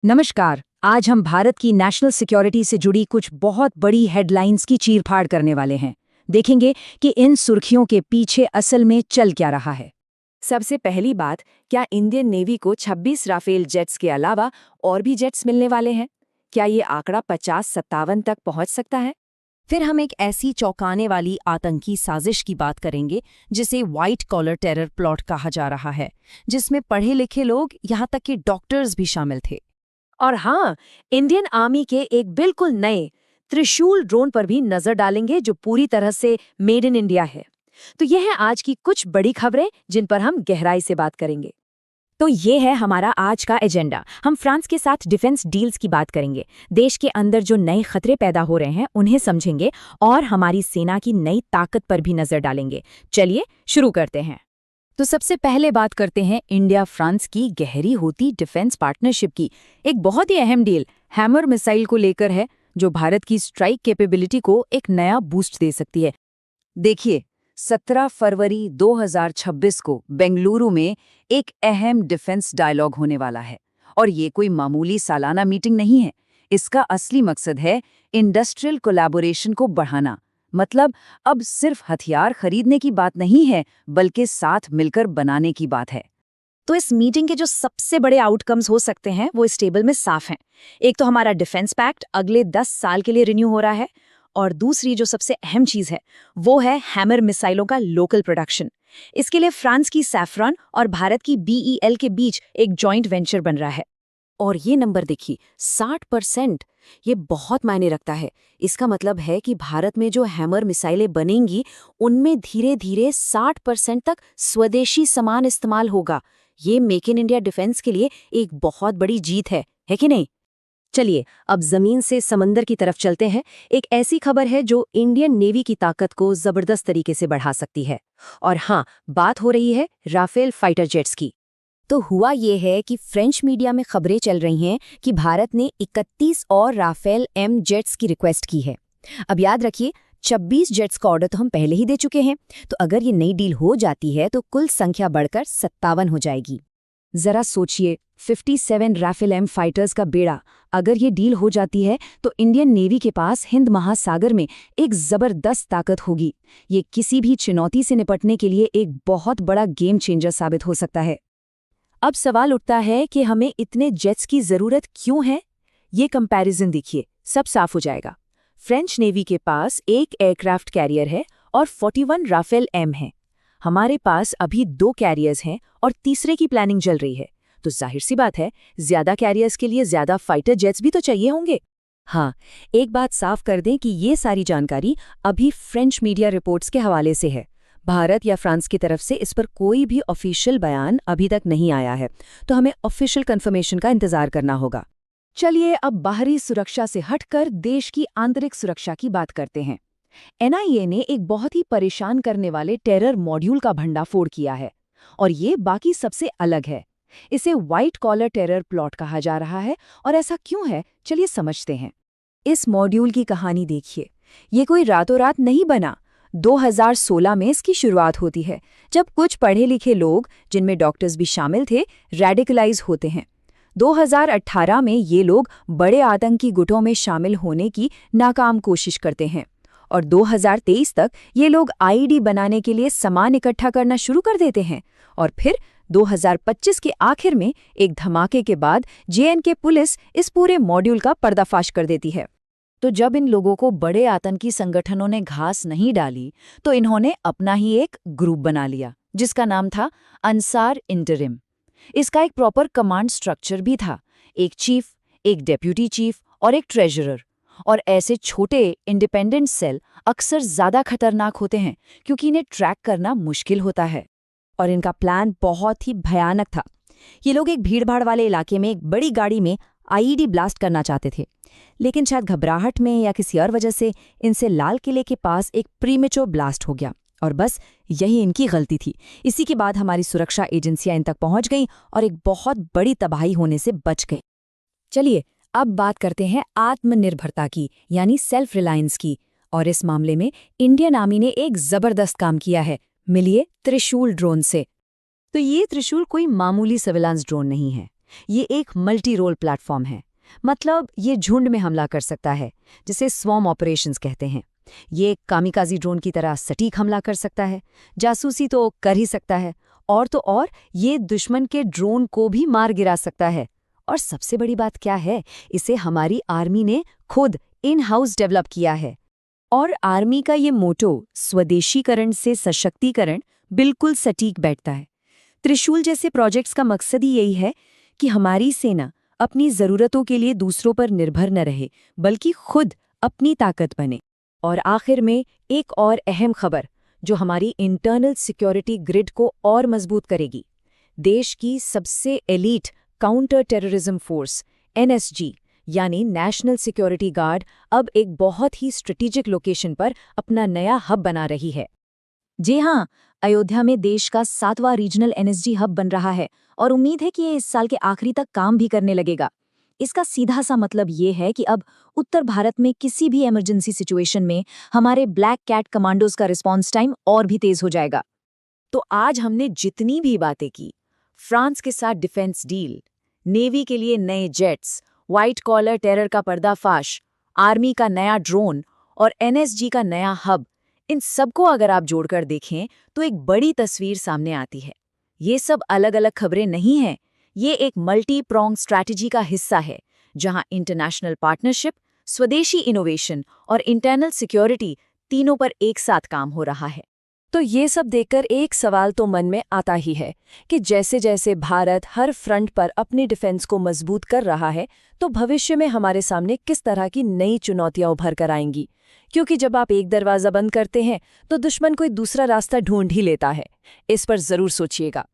नमस्कार। आज हम भारत की नेशनल सिक्योरिटी से जुड़ी कुछ बहुत बड़ी हेडलाइंस की चीरफाड़ करने वाले हैं। देखेंगे कि इन सुर्खियों के पीछे असल में चल क्या रहा है। सबसे पहली बात, क्या इंडियन नेवी को 26 राफेल जेट्स के अलावा और भी जेट्स मिलने वाले हैं? क्या ये आंकड़ा 50-57 तक पहुंच सकता है? फिर हम एक ऐसी चौंकाने वाली आतंकी साजिश की बात करेंगे जिसे व्हाइट कॉलर टेरर प्लॉट कहा जा रहा है, जिसमें पढ़े लिखे लोग, यहाँ तक कि डॉक्टर्स भी शामिल थे। और हाँ, इंडियन आर्मी के एक बिल्कुल नए त्रिशूल ड्रोन पर भी नजर डालेंगे जो पूरी तरह से मेड इन इंडिया है। तो यह है आज की कुछ बड़ी खबरें जिन पर हम गहराई से बात करेंगे। तो ये है हमारा आज का एजेंडा। हम फ्रांस के साथ डिफेंस डील्स की बात करेंगे, देश के अंदर जो नए खतरे पैदा हो रहे हैं उन्हें समझेंगे और हमारी सेना की नई ताकत पर भी नजर डालेंगे। चलिए शुरू करते हैं। तो सबसे पहले बात करते हैं इंडिया फ्रांस की गहरी होती डिफेंस पार्टनरशिप की। एक बहुत ही अहम डील हैमर मिसाइल को लेकर है, जो भारत की स्ट्राइक कैपेबिलिटी को एक नया बूस्ट दे सकती है। देखिए, 17 फरवरी 2026 को बेंगलुरु में एक अहम डिफेंस डायलॉग होने वाला है। और ये कोई मामूली सालाना मीटिंग नहीं है। इसका असली मकसद है इंडस्ट्रियल कोलैबोरेशन को बढ़ाना। मतलब अब सिर्फ हथियार खरीदने की बात नहीं है, बल्कि साथ मिलकर बनाने की बात है। तो इस मीटिंग के जो सबसे बड़े आउटकम्स हो सकते हैं वो इस टेबल में साफ हैं। एक तो हमारा डिफेंस पैक्ट अगले 10 साल के लिए रिन्यू हो रहा है, और दूसरी जो सबसे अहम चीज है वो है हैमर मिसाइलों का लोकल प्रोडक्शन। इसके लिए फ्रांस की सैफ्रॉन और भारत की BEL के बीच एक जॉइंट वेंचर बन रहा है। और ये नंबर देखिए, 60%। ये बहुत मायने रखता है। इसका मतलब है कि भारत में जो हैमर मिसाइलें बनेंगी उनमें धीरे धीरे 60% तक स्वदेशी सामान इस्तेमाल होगा। ये मेक इन इंडिया डिफेंस के लिए एक बहुत बड़ी जीत है कि नहीं? चलिए अब जमीन से समंदर की तरफ चलते हैं। एक ऐसी खबर है जो इंडियन नेवी की ताकत को जबरदस्त तरीके से बढ़ा सकती है। और हाँ, बात हो रही है राफेल फाइटर जेट्स की। तो हुआ ये है कि फ्रेंच मीडिया में खबरें चल रही हैं कि भारत ने 31 और राफेल M जेट्स की रिक्वेस्ट की है। अब याद रखिए, 26 जेट्स का ऑर्डर तो हम पहले ही दे चुके हैं। तो अगर ये नई डील हो जाती है तो कुल संख्या बढ़कर 57 हो जाएगी। जरा सोचिए, 57 राफेल M फाइटर्स का बेड़ा। अगर ये डील हो जाती है तो इंडियन नेवी के पास हिंद महासागर में एक जबरदस्त ताकत होगी। ये किसी भी चुनौती से निपटने के लिए एक बहुत बड़ा गेम चेंजर साबित हो सकता है। अब सवाल उठता है कि हमें इतने जेट्स की जरूरत क्यों है? ये कंपैरिजन देखिए, सब साफ हो जाएगा। फ्रेंच नेवी के पास एक एयरक्राफ्ट कैरियर है और 41 राफेल M है। हमारे पास अभी 2 कैरियर्स हैं और तीसरे की प्लानिंग चल रही है। तो जाहिर सी बात है, ज्यादा कैरियर्स के लिए ज्यादा फाइटर जेट्स भी तो चाहिए होंगे। हाँ, एक बात साफ कर दें कि ये सारी जानकारी अभी फ्रेंच मीडिया रिपोर्ट्स के हवाले से है। भारत या फ्रांस की तरफ से इस पर कोई भी ऑफिशियल बयान अभी तक नहीं आया है, तो हमें ऑफिशियल कंफर्मेशन का इंतजार करना होगा। चलिए अब बाहरी सुरक्षा से हटकर देश की आंतरिक सुरक्षा की बात करते हैं। NIA ने एक बहुत ही परेशान करने वाले टेरर मॉड्यूल का भंडाफोड़ किया है, और ये बाकी सबसे अलग है। इसे व्हाइट कॉलर टेरर प्लॉट कहा जा रहा है। और ऐसा क्यों है, चलिए समझते हैं। इस मॉड्यूल की कहानी देखिए। ये कोई रातों रात नहीं बना। 2016 में इसकी शुरुआत होती है, जब कुछ पढ़े लिखे लोग, जिनमें डॉक्टर्स भी शामिल थे, रेडिकलाइज होते हैं। 2018 में ये लोग बड़े आतंकी गुटों में शामिल होने की नाकाम कोशिश करते हैं, और 2023 तक ये लोग IED बनाने के लिए सामान इकट्ठा करना शुरू कर देते हैं। और फिर 2025 के आखिर में एक धमाके के बाद JNK पुलिस इस पूरे मॉड्यूल का पर्दाफाश कर देती है। तो जब इन लोगों को बड़े आतंकी संगठनों ने घास नहीं डाली, तो इन्होंने अपना ही एक ग्रुप बना लिया, जिसका नाम था अंसार इंटरिम। इसका एक प्रॉपर कमांड स्ट्रक्चर भी था, एक चीफ, एक डेप्यूटी चीफ और एक ट्रेजरर। और ऐसे छोटे इंडिपेंडेंट सेल अक्सर ज़्यादा खतरनाक होते हैं, क्योंकि इन्हें ट्रैक करना मुश्किल होता है। और इनका प्लान बहुत ही भयानक था। ये लोग एक भीड़भाड़ वाले इलाके में एक बड़ी गाड़ी में IED ब्लास्ट करना चाहते थे, लेकिन शायद घबराहट में या किसी और वजह से इनसे लाल किले के पास एक प्रीमेच्योर ब्लास्ट हो गया, और बस यही इनकी गलती थी। इसी के बाद हमारी सुरक्षा एजेंसियां इन तक पहुंच गईं और एक बहुत बड़ी तबाही होने से बच गई। चलिए अब बात करते हैं आत्मनिर्भरता की, यानी सेल्फ रिलायंस की। और इस मामले में इंडियन आर्मी ने एक जबरदस्त काम किया है। मिलिए त्रिशूल ड्रोन से। तो ये त्रिशूल कोई मामूली सर्विलांस ड्रोन नहीं है। ये एक मल्टी रोल प्लेटफॉर्म है, मतलब ये झुंड में हमला कर सकता है, जिसे स्वॉर्म ऑपरेशंस कहते हैं। ये कामिकाजी ड्रोन की तरह सटीक हमला कर सकता है, जासूसी तो कर ही सकता है, और तो और ये दुश्मन के ड्रोन को भी मार गिरा सकता है। और सबसे बड़ी बात क्या है, इसे हमारी आर्मी ने खुद इन हाउस डेवलप किया है। और आर्मी का ये मोटो स्वदेशीकरण से सशक्तिकरण बिल्कुल सटीक बैठता है। त्रिशूल जैसे प्रोजेक्ट्स का मकसद ही यही है कि हमारी सेना अपनी ज़रूरतों के लिए दूसरों पर निर्भर न रहे, बल्कि खुद अपनी ताकत बने। और आखिर में एक और अहम खबर जो हमारी इंटरनल सिक्योरिटी ग्रिड को और मजबूत करेगी। देश की सबसे elite counter terrorism force NSG यानी नेशनल सिक्योरिटी गार्ड अब एक बहुत ही स्ट्रेटेजिक लोकेशन पर अपना नया हब बना रही है। जी हाँ, अयोध्या में देश का 7वां रीजनल NSG हब बन रहा है और उम्मीद है कि ये इस साल के आखिरी तक काम भी करने लगेगा। इसका सीधा सा मतलब ये है कि अब उत्तर भारत में किसी भी इमरजेंसी सिचुएशन में हमारे ब्लैक कैट कमांडोज का रिस्पॉन्स टाइम और भी तेज हो जाएगा। तो आज हमने जितनी भी बातें की, फ्रांस के साथ डिफेंस डील, नेवी के लिए नए जेट्स, व्हाइट कॉलर टेरर का पर्दाफाश, आर्मी का नया ड्रोन और NSG का नया हब, इन सबको अगर आप जोड़कर देखें तो एक बड़ी तस्वीर सामने आती है। ये सब अलग अलग खबरें नहीं हैं, ये एक मल्टी प्रोंग स्ट्रैटेजी का हिस्सा है, जहां इंटरनेशनल पार्टनरशिप, स्वदेशी इनोवेशन और इंटरनल सिक्योरिटी तीनों पर एक साथ काम हो रहा है। तो ये सब देखकर एक सवाल तो मन में आता ही है कि जैसे जैसे भारत हर फ्रंट पर अपनी डिफेंस को मजबूत कर रहा है, तो भविष्य में हमारे सामने किस तरह की नई चुनौतियां उभर कर आएंगी। क्योंकि जब आप एक दरवाजा बंद करते हैं तो दुश्मन कोई दूसरा रास्ता ढूंढ ही लेता है। इस पर जरूर सोचिएगा।